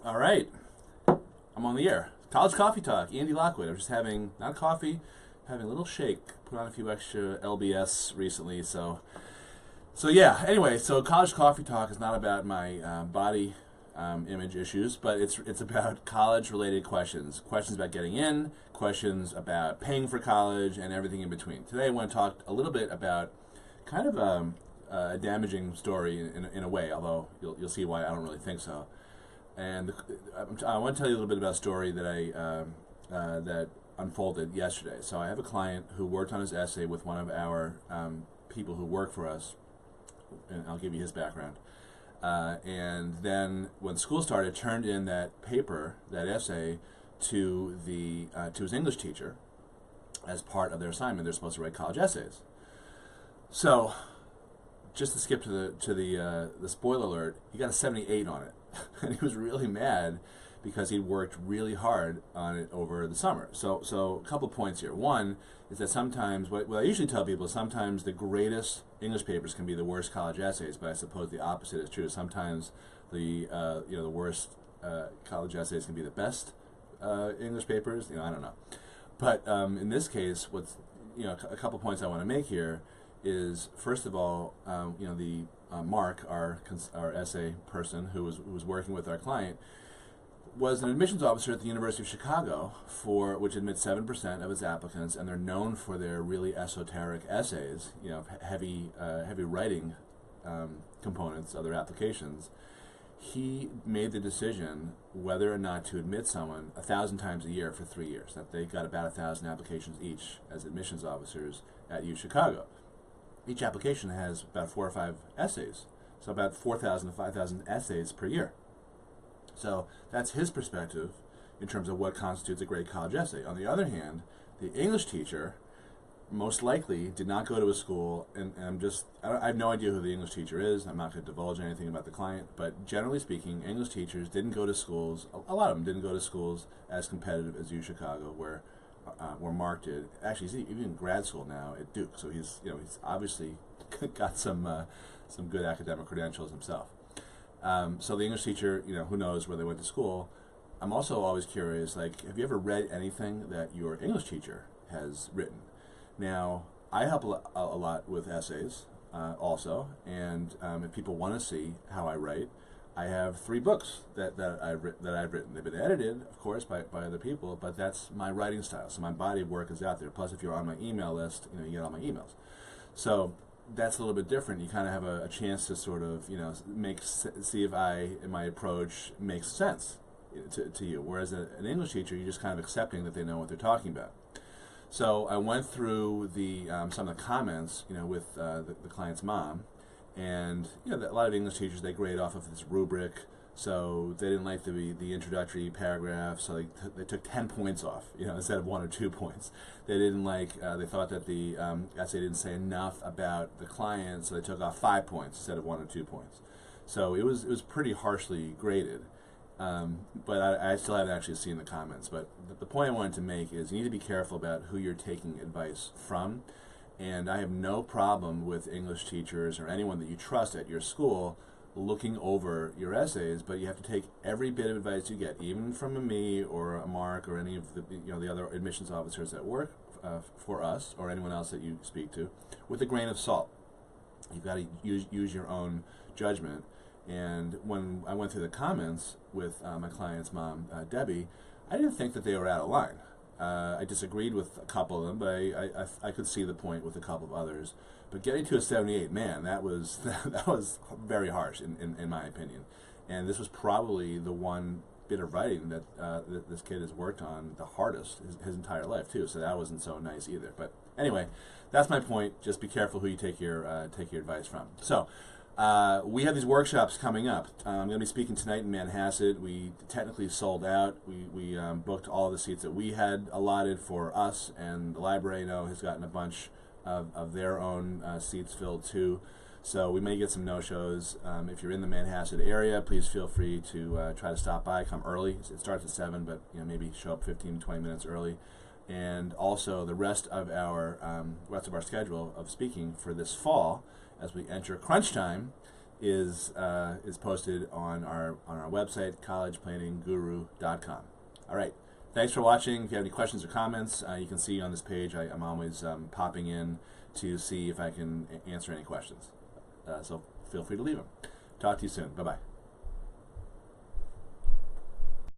All right, I'm on the air. College Coffee Talk, Andy Lockwood. I'm just having, not coffee, having a little shake. Put on a few extra LBS recently, so yeah. Anyway, so College Coffee Talk is not about my body image issues, but it's about college-related questions about getting in, questions about paying for college, and everything in between. Today, I want to talk a little bit about kind of a damaging story in a way, although you'll see why I don't really think so. And I want to tell you a little bit about a story that that unfolded yesterday. So I have a client who worked on his essay with one of our people who work for us, and I'll give you his background. And then when school started, turned in that paper, that essay, to his English teacher as part of their assignment. They're supposed to write college essays. So, just to skip to the spoiler alert, he got a 78 on it. And he was really mad because he'd worked really hard on it over the summer. So a couple of points here. One is that sometimes, what I usually tell people, sometimes the greatest English papers can be the worst college essays, but I suppose the opposite is true. Sometimes the worst college essays can be the best English papers. I don't know. But in this case, a couple points I want to make here is, first of all, Mark, our essay person who was working with our client, was an admissions officer at the University of Chicago, which admits 7% of its applicants, and they're known for their really esoteric essays, heavy writing components of their applications. He made the decision whether or not to admit someone 1,000 times a year for 3 years. That they got about 1,000 applications each as admissions officers at U Chicago. Each application has about 4 or 5 essays, so about 4,000 to 5,000 essays per year. So that's his perspective in terms of what constitutes a great college essay. On the other hand, the English teacher most likely did not go to a school, and I have no idea who the English teacher is. I'm not going to divulge anything about the client, but generally speaking, English teachers didn't go to schools, a lot of them didn't go to schools as competitive as U Chicago, where Mark did. Actually, he's even in grad school now at Duke, so he's obviously got some good academic credentials himself. So the English teacher, who knows where they went to school. I'm also always curious, have you ever read anything that your English teacher has written? Now, I help a lot with essays also, and if people want to see how I write, I have 3 books that I've written. They've been edited, of course, by other people, but that's my writing style. So my body of work is out there. Plus, if you're on my email list, you get all my emails. So that's a little bit different. You kind of have a chance to sort of, see if my approach makes sense to you. Whereas an English teacher, you're just kind of accepting that they know what they're talking about. So I went through some of the comments, with the client's mom. And a lot of English teachers, they grade off of this rubric, so they didn't like the introductory paragraph, so they took 10 points off, instead of 1 or 2 points. They didn't they thought that the essay didn't say enough about the client, so they took off 5 points instead of 1 or 2 points. So it was pretty harshly graded. But I still haven't actually seen the comments. But the point I wanted to make is you need to be careful about who you're taking advice from. And I have no problem with English teachers or anyone that you trust at your school looking over your essays, but you have to take every bit of advice you get, even from me or a Mark or any of the other admissions officers that work for us or anyone else that you speak to, with a grain of salt. You've got to use your own judgment. And when I went through the comments with my client's mom, Debbie, I didn't think that they were out of line. I disagreed with a couple of them, but I could see the point with a couple of others. But getting to a 78, man, that was very harsh in my opinion. And this was probably the one bit of writing that this kid has worked on the hardest his entire life too. So that wasn't so nice either. But anyway, that's my point. Just be careful who you take your advice from. So. We have these workshops coming up. I'm going to be speaking tonight in Manhasset. We technically sold out. We booked all of the seats that we had allotted for us, and the library, has gotten a bunch of their own seats filled too. So we may get some no-shows. If you're in the Manhasset area, please feel free to try to stop by. Come early. It starts at 7, but maybe show up 15, 20 minutes early. And also the rest of our schedule of speaking for this fall, as we enter crunch time, is posted on our website, collegeplanningGuru.com. All right. Thanks for watching. If you have any questions or comments, you can see on this page. I'm always popping in to see if I can answer any questions. So feel free to leave them. Talk to you soon. Bye-bye.